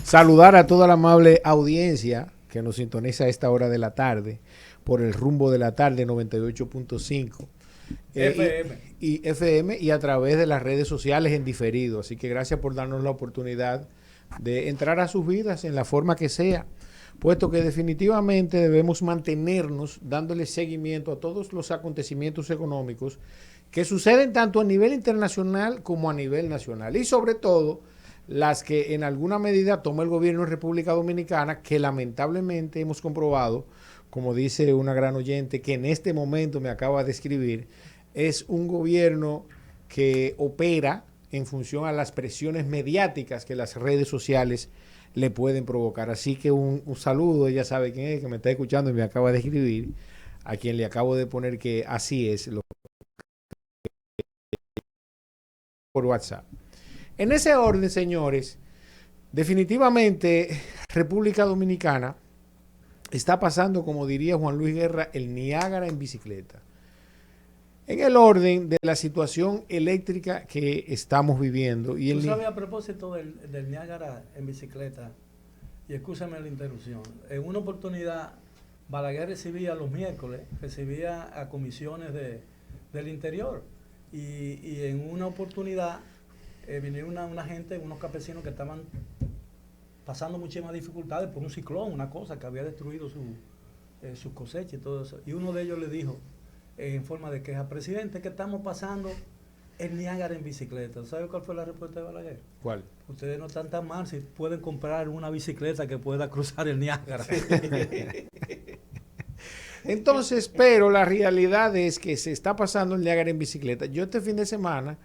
Saludar a toda la amable audiencia que nos sintoniza a esta hora de la tarde por el rumbo de la tarde 98.5 FM. y FM y a través de las redes sociales en diferido. Así que gracias por darnos la oportunidad de entrar a sus vidas en la forma que sea, puesto que definitivamente debemos mantenernos dándole seguimiento a todos los acontecimientos económicos que suceden tanto a nivel internacional como a nivel nacional y sobre todo las que en alguna medida toma el gobierno de República Dominicana, que lamentablemente hemos comprobado, como dice una gran oyente que en este momento me acaba de escribir, es un gobierno que opera en función a las presiones mediáticas que las redes sociales le pueden provocar. Así que un saludo, ella sabe quién es, que me está escuchando y me acaba de escribir, a quien le acabo de poner que así es por WhatsApp. En ese orden, señores, definitivamente República Dominicana está pasando, como diría Juan Luis Guerra, el Niágara en bicicleta. En el orden de la situación eléctrica que estamos viviendo. Y Tú sabes, a propósito del Niágara en bicicleta, y escúchame la interrupción, en una oportunidad Balaguer recibía los miércoles, recibía a comisiones del interior, y en una oportunidad vinieron una gente, unos campesinos que estaban pasando muchísimas dificultades por un ciclón, una cosa que había destruido sus cosechas y todo eso. Y uno de ellos le dijo, en forma de queja, presidente, que estamos pasando el Niágara en bicicleta. ¿Sabe cuál fue la respuesta de Balaguer? ¿Cuál? Ustedes no están tan mal si pueden comprar una bicicleta que pueda cruzar el Niágara. Entonces, pero la realidad es que se está pasando el Niágara en bicicleta. Yo este fin de semana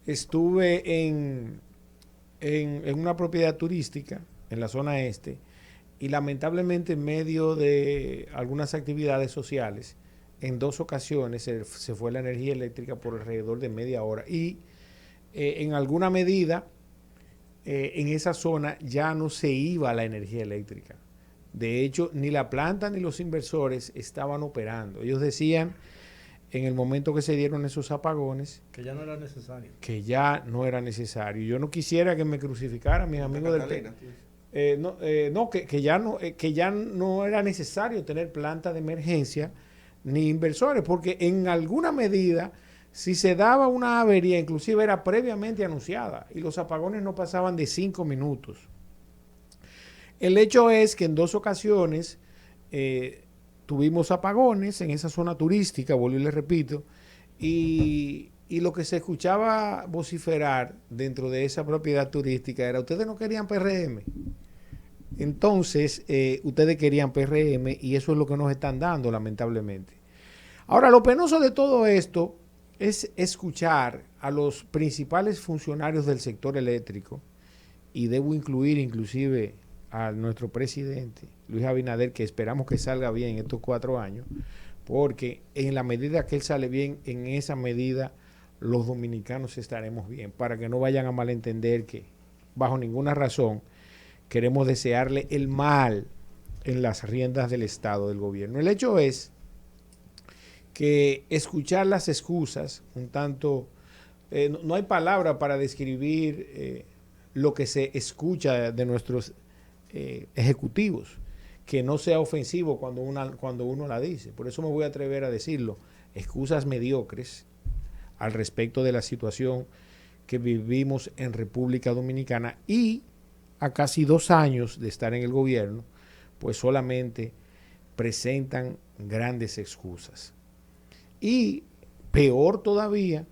estuve en una propiedad turística en la zona este y lamentablemente en medio de algunas actividades sociales, en dos ocasiones se fue la energía eléctrica por alrededor de media hora y en alguna medida en esa zona ya no se iba la energía eléctrica. De hecho, ni la planta ni los inversores estaban operando. Ellos decían en el momento que se dieron esos apagones que ya no era necesario. Que ya no era necesario. Yo no quisiera que me crucificaran mis amigos del que ya no era necesario tener planta de emergencia ni inversores, porque en alguna medida, si se daba una avería, inclusive era previamente anunciada y los apagones no pasaban de 5 minutos. El hecho es que en dos ocasiones tuvimos apagones en esa zona turística, vuelvo y les repito, y lo que se escuchaba vociferar dentro de esa propiedad turística era, ustedes no querían PRM. Entonces, ustedes querían PRM y eso es lo que nos están dando, lamentablemente. Ahora, lo penoso de todo esto es escuchar a los principales funcionarios del sector eléctrico, y debo incluir inclusive a nuestro presidente, Luis Abinader, que esperamos que salga bien estos 4 años, porque en la medida que él sale bien, en esa medida los dominicanos estaremos bien, para que no vayan a malentender que bajo ninguna razón queremos desearle el mal en las riendas del Estado, del gobierno. El hecho es que escuchar las excusas, un tanto, no hay palabra para describir lo que se escucha de nuestros ejecutivos, que no sea ofensivo cuando uno la dice. Por eso me voy a atrever a decirlo, excusas mediocres al respecto de la situación que vivimos en República Dominicana y a casi 2 años de estar en el gobierno, pues solamente presentan grandes excusas. Y peor todavía,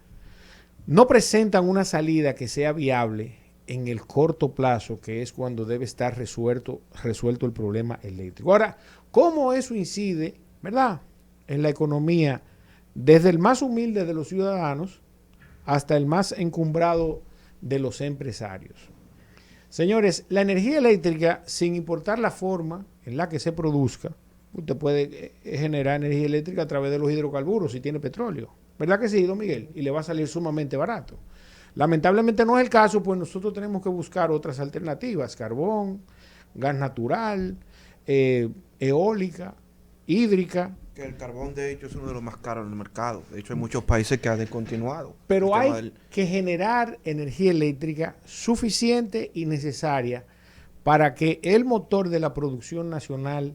no presentan una salida que sea viable en el corto plazo, que es cuando debe estar resuelto el problema eléctrico. Ahora, ¿cómo eso incide, verdad, en la economía desde el más humilde de los ciudadanos hasta el más encumbrado de los empresarios? Señores, la energía eléctrica, sin importar la forma en la que se produzca, usted puede generar energía eléctrica a través de los hidrocarburos si tiene petróleo. ¿Verdad que sí, don Miguel? Y le va a salir sumamente barato. Lamentablemente no es el caso, pues nosotros tenemos que buscar otras alternativas, carbón, gas natural, eólica, hídrica. Que el carbón, de hecho, es uno de los más caros en el mercado. De hecho, hay muchos países que han descontinuado. Pero hay que generar energía eléctrica suficiente y necesaria para que el motor de la producción nacional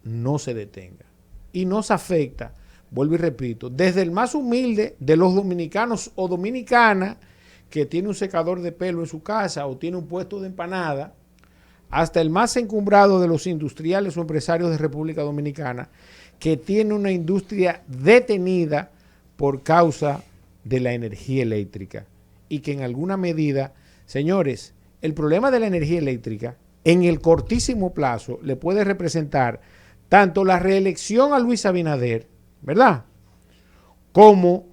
no se detenga. Y nos afecta, vuelvo y repito, desde el más humilde de los dominicanos o dominicanas que tiene un secador de pelo en su casa o tiene un puesto de empanada, hasta el más encumbrado de los industriales o empresarios de República Dominicana que tiene una industria detenida por causa de la energía eléctrica y que en alguna medida, señores, el problema de la energía eléctrica en el cortísimo plazo le puede representar tanto la reelección a Luis Abinader, ¿verdad?, como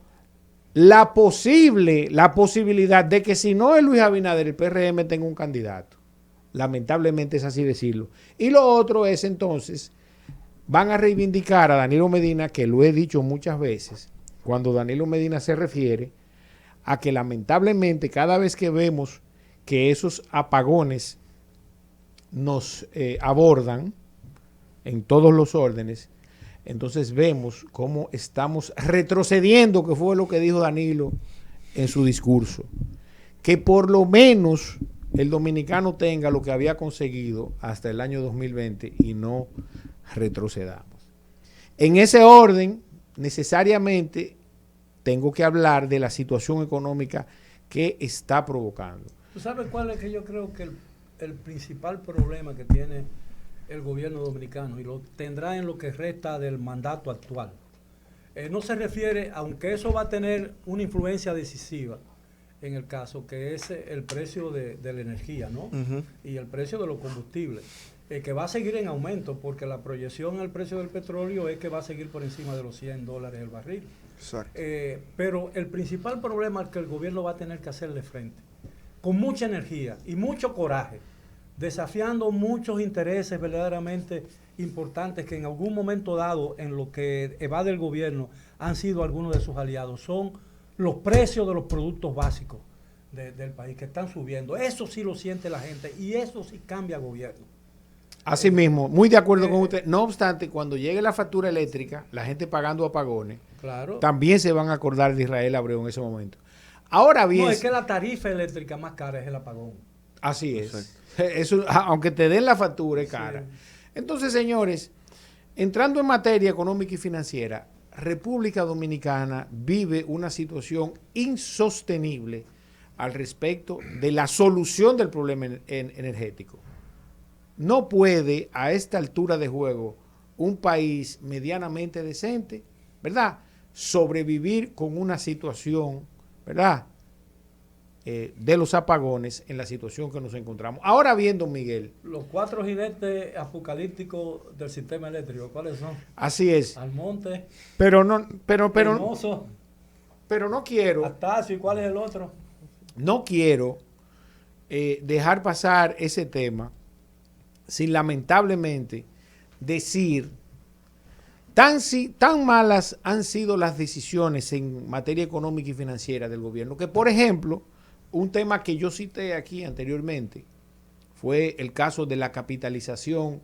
la posibilidad de que si no es Luis Abinader, el PRM tenga un candidato. Lamentablemente es así decirlo. Y lo otro es entonces, van a reivindicar a Danilo Medina, que lo he dicho muchas veces, cuando Danilo Medina se refiere a que lamentablemente cada vez que vemos que esos apagones nos abordan en todos los órdenes, entonces vemos cómo estamos retrocediendo, que fue lo que dijo Danilo en su discurso, que por lo menos el dominicano tenga lo que había conseguido hasta el año 2020 y no retrocedamos. En ese orden, necesariamente tengo que hablar de la situación económica que está provocando. ¿Tú sabes cuál es que yo creo que el principal problema que tiene el gobierno dominicano y lo tendrá en lo que resta del mandato actual? No se refiere, aunque eso va a tener una influencia decisiva en el caso, que es el precio de la energía, ¿no? Y el precio de los combustibles, que va a seguir en aumento porque la proyección al precio del petróleo es que va a seguir por encima de los $100 el barril. Exacto. Pero el principal problema al que el gobierno va a tener que hacerle frente, con mucha energía y mucho coraje, desafiando muchos intereses verdaderamente importantes que en algún momento dado en lo que evade el gobierno han sido algunos de sus aliados, son los precios de los productos básicos del país que están subiendo. Eso sí lo siente la gente y eso sí cambia gobierno. Así mismo, muy de acuerdo con usted. No obstante, cuando llegue la factura eléctrica, la gente pagando apagones, claro, también se van a acordar de Israel Abreu en ese momento. Ahora bien... No, es que la tarifa eléctrica más cara es el apagón. Así es. Eso, aunque te den la factura, es cara. Sí. Entonces, señores, entrando en materia económica y financiera, República Dominicana vive una situación insostenible al respecto de la solución del problema energético. No puede a esta altura de juego un país medianamente decente, ¿verdad?, sobrevivir con una situación, ¿verdad?, de los apagones en la situación que nos encontramos. Ahora bien, don Miguel. Los 4 jinetes apocalípticos del sistema eléctrico, ¿cuáles son? Así es. Almonte. Pero no quiero. Astacio, ¿y cuál es el otro? No quiero dejar pasar ese tema sin lamentablemente decir tan malas han sido las decisiones en materia económica y financiera del gobierno, que por ejemplo, un tema que yo cité aquí anteriormente fue el caso de la capitalización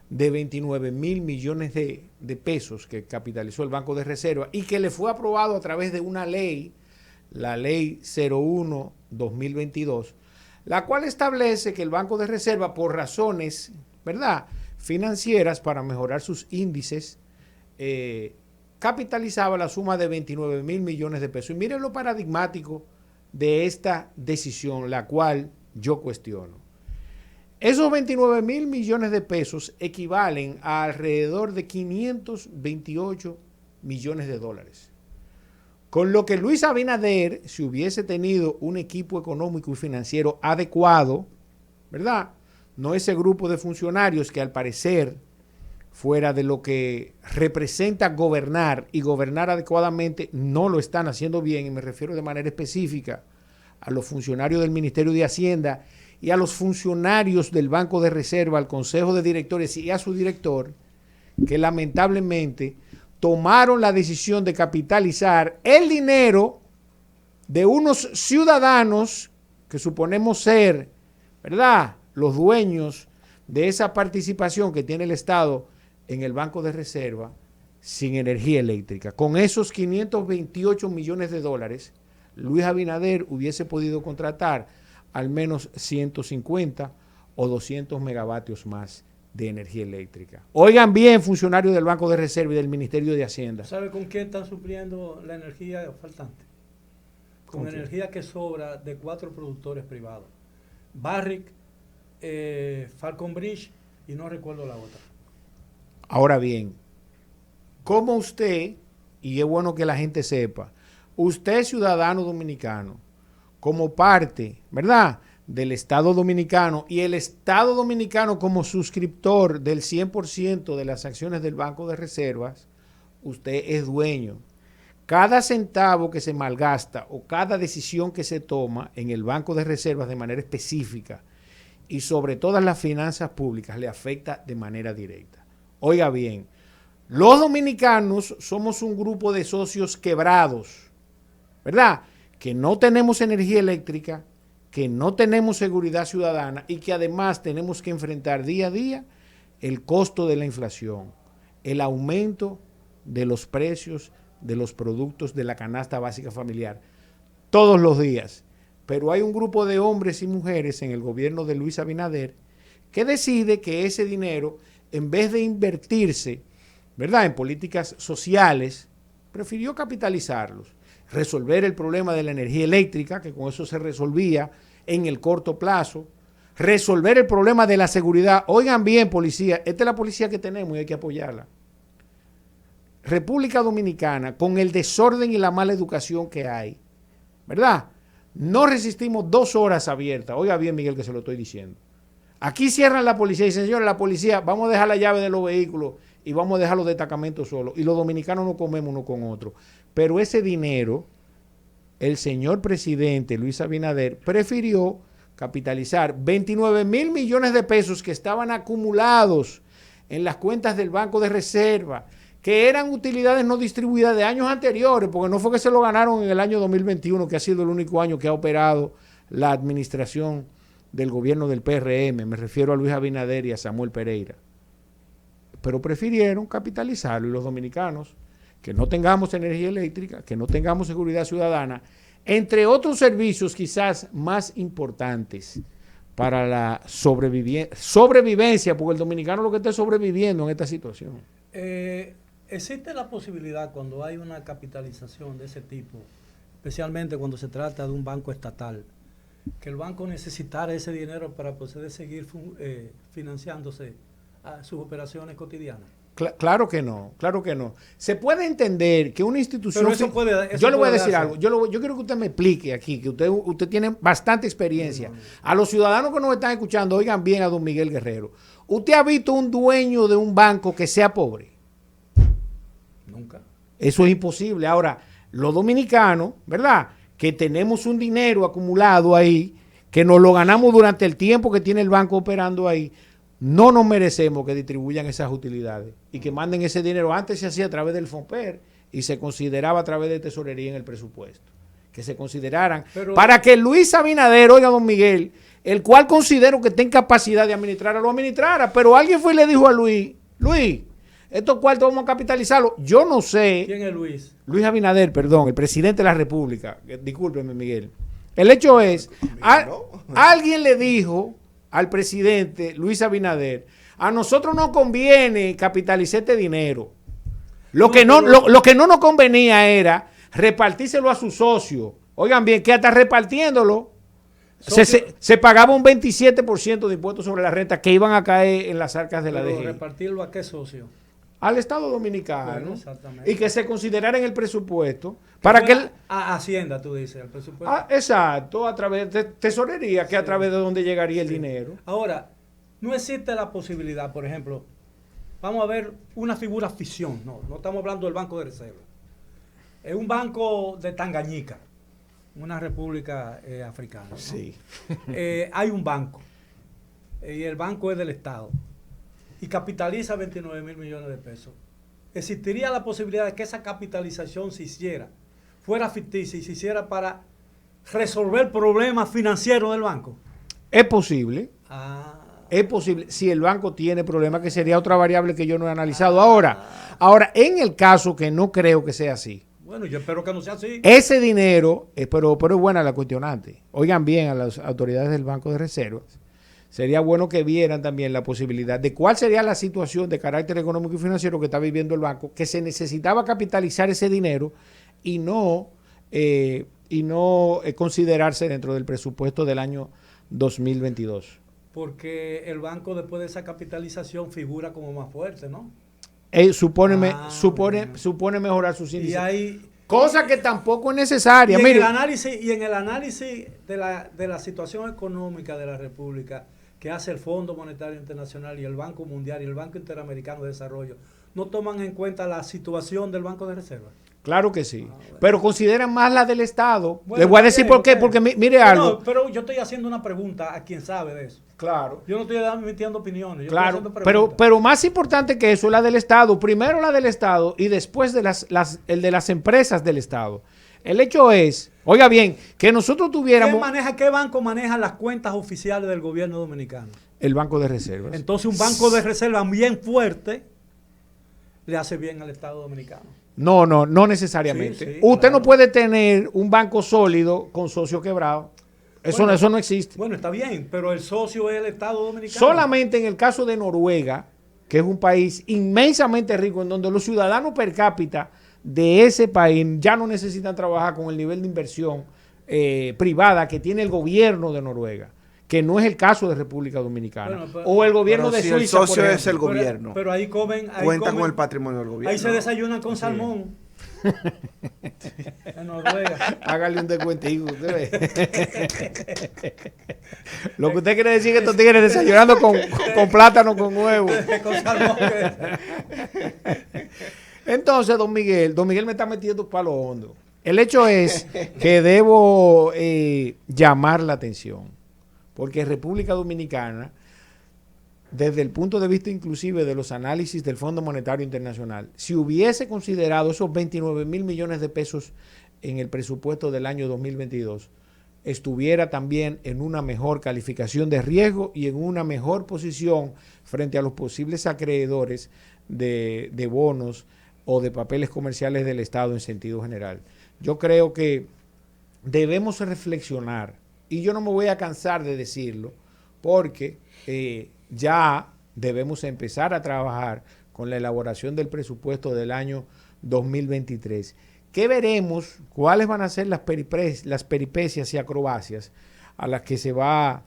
de 29,000 millones de pesos que capitalizó el Banco de Reserva y que le fue aprobado a través de una ley, la Ley 01-2022, la cual establece que el Banco de Reserva, por razones, ¿verdad?, financieras, para mejorar sus índices, capitalizaba la suma de 29,000 millones de pesos. Y miren lo paradigmático de esta decisión, la cual yo cuestiono. Esos 29,000 millones de pesos equivalen a alrededor de 528 millones de dólares. Con lo que Luis Abinader, si hubiese tenido un equipo económico y financiero adecuado, ¿verdad?, no ese grupo de funcionarios que al parecer, fuera de lo que representa gobernar y gobernar adecuadamente, no lo están haciendo bien, y me refiero de manera específica a los funcionarios del Ministerio de Hacienda y a los funcionarios del Banco de Reserva, al Consejo de Directores y a su director, que lamentablemente tomaron la decisión de capitalizar el dinero de unos ciudadanos que suponemos ser, ¿verdad?, los dueños de esa participación que tiene el Estado en el Banco de Reserva sin energía eléctrica. Con esos 528 millones de dólares, Luis Abinader hubiese podido contratar al menos 150 o 200 megavatios más de energía eléctrica. Oigan bien, funcionarios del Banco de Reserva y del Ministerio de Hacienda. ¿Sabe con quién están supliendo la energía faltante? Con energía que sobra de 4 productores privados. Barrick, Falcon Bridge y no recuerdo la otra. Ahora bien, como usted, y es bueno que la gente sepa, usted ciudadano dominicano, como parte, ¿verdad?, del Estado Dominicano y el Estado Dominicano como suscriptor del 100% de las acciones del Banco de Reservas, usted es dueño. Cada centavo que se malgasta o cada decisión que se toma en el Banco de Reservas de manera específica y sobre todas las finanzas públicas le afecta de manera directa. Oiga bien, los dominicanos somos un grupo de socios quebrados, ¿verdad?, que no tenemos energía eléctrica, que no tenemos seguridad ciudadana y que además tenemos que enfrentar día a día el costo de la inflación, el aumento de los precios de los productos de la canasta básica familiar, todos los días. Pero hay un grupo de hombres y mujeres en el gobierno de Luis Abinader que decide que ese dinero, en vez de invertirse, ¿verdad?, en políticas sociales, prefirió capitalizarlos, resolver el problema de la energía eléctrica, que con eso se resolvía en el corto plazo, resolver el problema de la seguridad. Oigan bien, policía, esta es la policía que tenemos y hay que apoyarla. República Dominicana, con el desorden y la mala educación que hay, ¿verdad?, no resistimos 2 horas abiertas. Oiga bien, Miguel, que se lo estoy diciendo. Aquí cierran la policía y dicen, señores, la policía, vamos a dejar la llave de los vehículos y vamos a dejar los destacamentos solos. Y los dominicanos no comemos uno con otro. Pero ese dinero, el señor presidente Luis Abinader prefirió capitalizar 29,000 millones de pesos que estaban acumulados en las cuentas del Banco de Reserva, que eran utilidades no distribuidas de años anteriores, porque no fue que se lo ganaron en el año 2021, que ha sido el único año que ha operado la administración del gobierno del PRM, me refiero a Luis Abinader y a Samuel Pereira. Pero prefirieron capitalizarlo, y los dominicanos, que no tengamos energía eléctrica, que no tengamos seguridad ciudadana, entre otros servicios quizás más importantes para la sobrevivencia, porque el dominicano lo que está sobreviviendo en esta situación. ¿Existe la posibilidad cuando hay una capitalización de ese tipo, especialmente cuando se trata de un banco estatal, que el banco necesitara ese dinero para poder seguir financiándose a sus operaciones cotidianas? Claro que no, claro que no. Se puede entender que una institución... Pero eso yo le voy a decir darse. algo. Yo quiero que usted me explique aquí, que usted tiene bastante experiencia. A los ciudadanos que nos están escuchando, oigan bien a don Miguel Guerrero. ¿Usted ha visto un dueño de un banco que sea pobre? Nunca. Eso es imposible. Ahora, los dominicanos, ¿verdad?, que tenemos un dinero acumulado ahí, que nos lo ganamos durante el tiempo que tiene el banco operando ahí, no nos merecemos que distribuyan esas utilidades y que manden ese dinero. Antes se hacía a través del FONPER y se consideraba a través de tesorería en el presupuesto. Que se consideraran para que Luis Abinader, oiga don Miguel, el cual considero que está en capacidad de administrar, lo administrara. Pero alguien fue y le dijo a Luis, estos cuartos vamos a capitalizarlos. Yo no sé. ¿Quién es Luis? Luis Abinader, perdón, el presidente de la República. Discúlpeme, Miguel. El hecho es, alguien le dijo al presidente Luis Abinader, a nosotros nos conviene capitalizar este dinero. Lo que no nos convenía era repartírselo a sus socios. Oigan bien, que hasta repartiéndolo se pagaba un 27% de impuestos sobre la renta que iban a caer en las arcas de la DGI. ¿Repartirlo a qué socio? Al Estado Dominicano, bueno, y que se considerara en el presupuesto para que a Hacienda, tú dices, al presupuesto. Exacto, a través de tesorería, que a través de donde llegaría el dinero. Ahora, no existe la posibilidad, por ejemplo, vamos a ver una figura ficción, no estamos hablando del Banco de Reserva. Es un banco de Tangañica, una república africana, ¿no? Sí. Hay un banco, y el banco es del Estado, y capitaliza 29,000 millones de pesos. ¿Existiría la posibilidad de que esa capitalización se hiciera, fuera ficticia y se hiciera para resolver problemas financieros del banco? Es posible. Es posible, si el banco tiene problemas, que sería otra variable que yo no he analizado. Ahora, en el caso que no creo que sea así. Bueno, yo espero que no sea así. Ese dinero, pero es buena la cuestionante. Oigan bien a las autoridades del Banco de Reservas. sería bueno que vieran también la posibilidad de cuál sería la situación de carácter económico y financiero que está viviendo el banco, que se necesitaba capitalizar ese dinero y no considerarse dentro del presupuesto del año 2022. Porque el banco después de esa capitalización figura como más fuerte, ¿no? Supone mejorar sus índices. Cosa que tampoco es necesaria. Y en el análisis de la situación económica de la República que hace el Fondo Monetario Internacional y el Banco Mundial y el Banco Interamericano de Desarrollo, ¿no toman en cuenta la situación del Banco de Reserva? Claro que sí, pero consideran más la del Estado. Bueno, les voy a decir por qué, porque mire algo. Pero yo estoy haciendo una pregunta a quien sabe de eso. Claro. Yo no estoy emitiendo opiniones. Claro, pero más importante que eso es la del Estado. Primero la del Estado y después el de las empresas del Estado. El hecho es, oiga bien, que nosotros tuviéramos... ¿Qué banco maneja las cuentas oficiales del gobierno dominicano? El Banco de Reservas. Entonces un banco de reserva bien fuerte le hace bien al Estado dominicano. No necesariamente. Sí, Usted claro. no puede tener un banco sólido con socio quebrado. Eso no existe. Bueno, está bien, pero el socio es el Estado dominicano. Solamente en el caso de Noruega, que es un país inmensamente rico, en donde los ciudadanos per cápita de ese país ya no necesitan trabajar con el nivel de inversión privada que tiene el gobierno de Noruega, que no es el caso de República Dominicana. Bueno, o el gobierno de si Suiza. el socio por ejemplo. es el gobierno. Pero ahí cuenta con el patrimonio del gobierno. Ahí se desayunan con salmón. En Noruega. Hágale un descuentico. Usted ve. Lo que usted quiere decir es que estos tigres desayunando con plátano con huevo. Con salmón. Entonces, don Miguel me está metiendo palo hondo. El hecho es que debo llamar la atención, porque República Dominicana, desde el punto de vista inclusive de los análisis del Fondo Monetario Internacional, si hubiese considerado esos 29 mil millones de pesos en el presupuesto del año 2022, estuviera también en una mejor calificación de riesgo y en una mejor posición frente a los posibles acreedores de bonos o de papeles comerciales del Estado en sentido general. Yo creo que debemos reflexionar, y yo no me voy a cansar de decirlo, porque ya debemos empezar a trabajar con la elaboración del presupuesto del año 2023. ¿Qué veremos? ¿Cuáles van a ser las peripecias y acrobacias a las que se va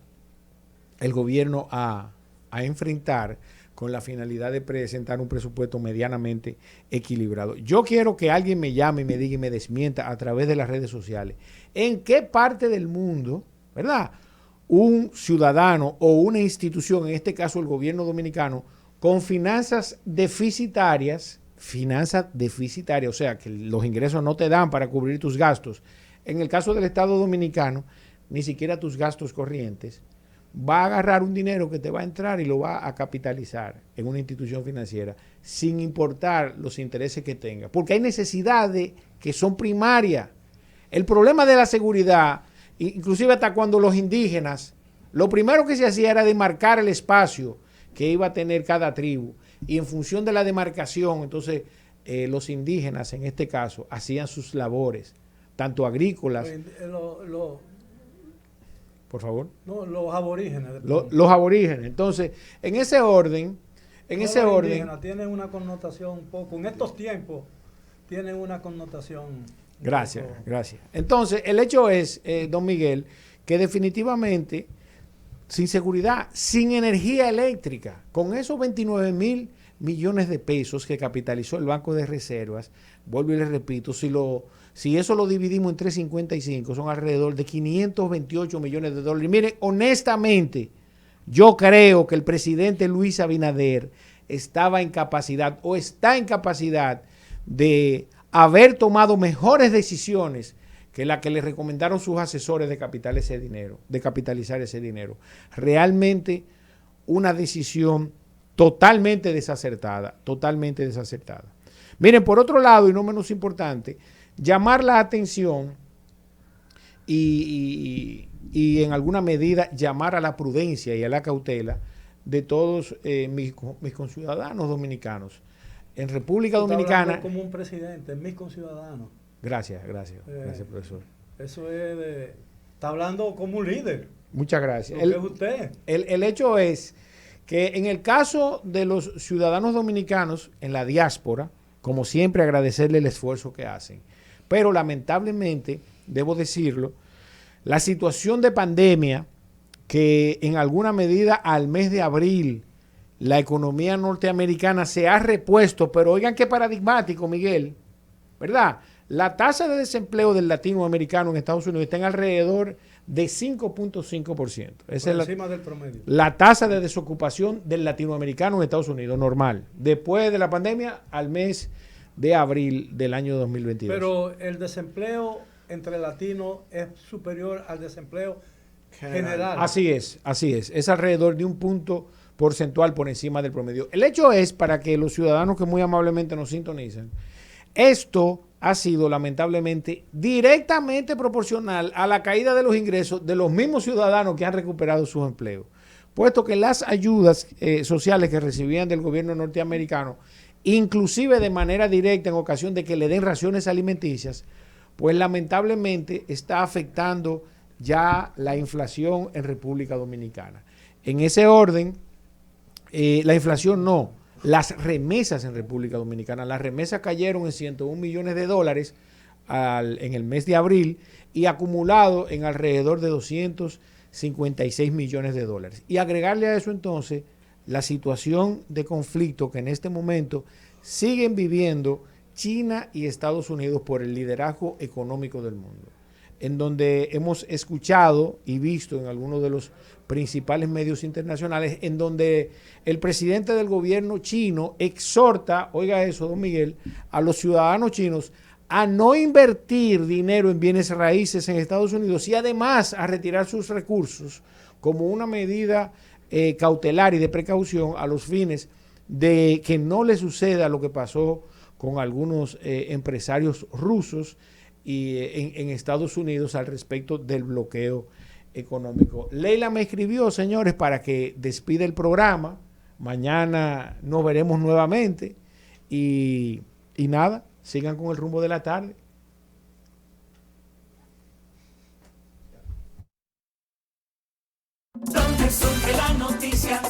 el gobierno a enfrentar con la finalidad de presentar un presupuesto medianamente equilibrado? Yo quiero que alguien me llame y me diga y me desmienta a través de las redes sociales en qué parte del mundo, ¿verdad?, un ciudadano o una institución, en este caso el gobierno dominicano, con finanzas deficitarias, o sea, que los ingresos no te dan para cubrir tus gastos. En el caso del Estado dominicano, ni siquiera tus gastos corrientes, va a agarrar un dinero que te va a entrar y lo va a capitalizar en una institución financiera, sin importar los intereses que tenga. Porque hay necesidades que son primarias. El problema de la seguridad, inclusive hasta cuando los indígenas, lo primero que se hacía era demarcar el espacio que iba a tener cada tribu. Y en función de la demarcación, entonces los indígenas, en este caso, hacían sus labores, tanto agrícolas. Por favor. No, los aborígenes. Los aborígenes. Entonces, en ese orden, tienen una connotación un poco, en estos tiempos, tienen una connotación. Gracias. Entonces, el hecho es, don Miguel, que definitivamente, sin seguridad, sin energía eléctrica, con esos 29 mil millones de pesos que capitalizó el Banco de Reservas, vuelvo y le repito, si eso lo dividimos en 3.55, son alrededor de 528 millones de dólares. Miren, honestamente, yo creo que el presidente Luis Abinader estaba en capacidad o está en capacidad de haber tomado mejores decisiones que la que le recomendaron sus asesores de capitalizar ese dinero. Realmente una decisión totalmente desacertada. Miren, por otro lado, y no menos importante, llamar la atención y en alguna medida llamar a la prudencia y a la cautela de todos mis conciudadanos dominicanos. En República Dominicana... como un presidente, mis conciudadanos. Gracias, profesor. Eso es está hablando como un líder. Muchas gracias. ¿Qué es usted? El hecho es que en el caso de los ciudadanos dominicanos en la diáspora, como siempre agradecerle el esfuerzo que hacen, pero lamentablemente, debo decirlo, la situación de pandemia que en alguna medida al mes de abril la economía norteamericana se ha repuesto, pero oigan qué paradigmático, Miguel, ¿verdad? La tasa de desempleo del latinoamericano en Estados Unidos está en alrededor de 5.5%. Esa es encima del promedio. La tasa de desocupación del latinoamericano en Estados Unidos, normal. Después de la pandemia, al mes de abril del año 2022. Pero el desempleo entre latinos es superior al desempleo general. Así es, así es. Es alrededor de un punto porcentual por encima del promedio. El hecho es, para que los ciudadanos que muy amablemente nos sintonizan, esto ha sido lamentablemente directamente proporcional a la caída de los ingresos de los mismos ciudadanos que han recuperado sus empleos, puesto que las ayudas sociales que recibían del gobierno norteamericano, inclusive de manera directa en ocasión de que le den raciones alimenticias, pues lamentablemente está afectando ya la inflación en República Dominicana. En ese orden, la inflación no, las remesas en República Dominicana. Las remesas cayeron en 101 millones de dólares en el mes de abril y acumulado en alrededor de 256 millones de dólares. Y agregarle a eso entonces la situación de conflicto que en este momento siguen viviendo China y Estados Unidos por el liderazgo económico del mundo, en donde hemos escuchado y visto en algunos de los principales medios internacionales, en donde el presidente del gobierno chino exhorta, oiga eso, don Miguel, a los ciudadanos chinos a no invertir dinero en bienes raíces en Estados Unidos y además a retirar sus recursos como una medida cautelar y de precaución a los fines de que no le suceda lo que pasó con algunos empresarios rusos y en Estados Unidos al respecto del bloqueo económico. Leila me escribió, señores, para que despide el programa. Mañana nos veremos nuevamente y nada, sigan con el rumbo de la tarde. Donde surge la noticia.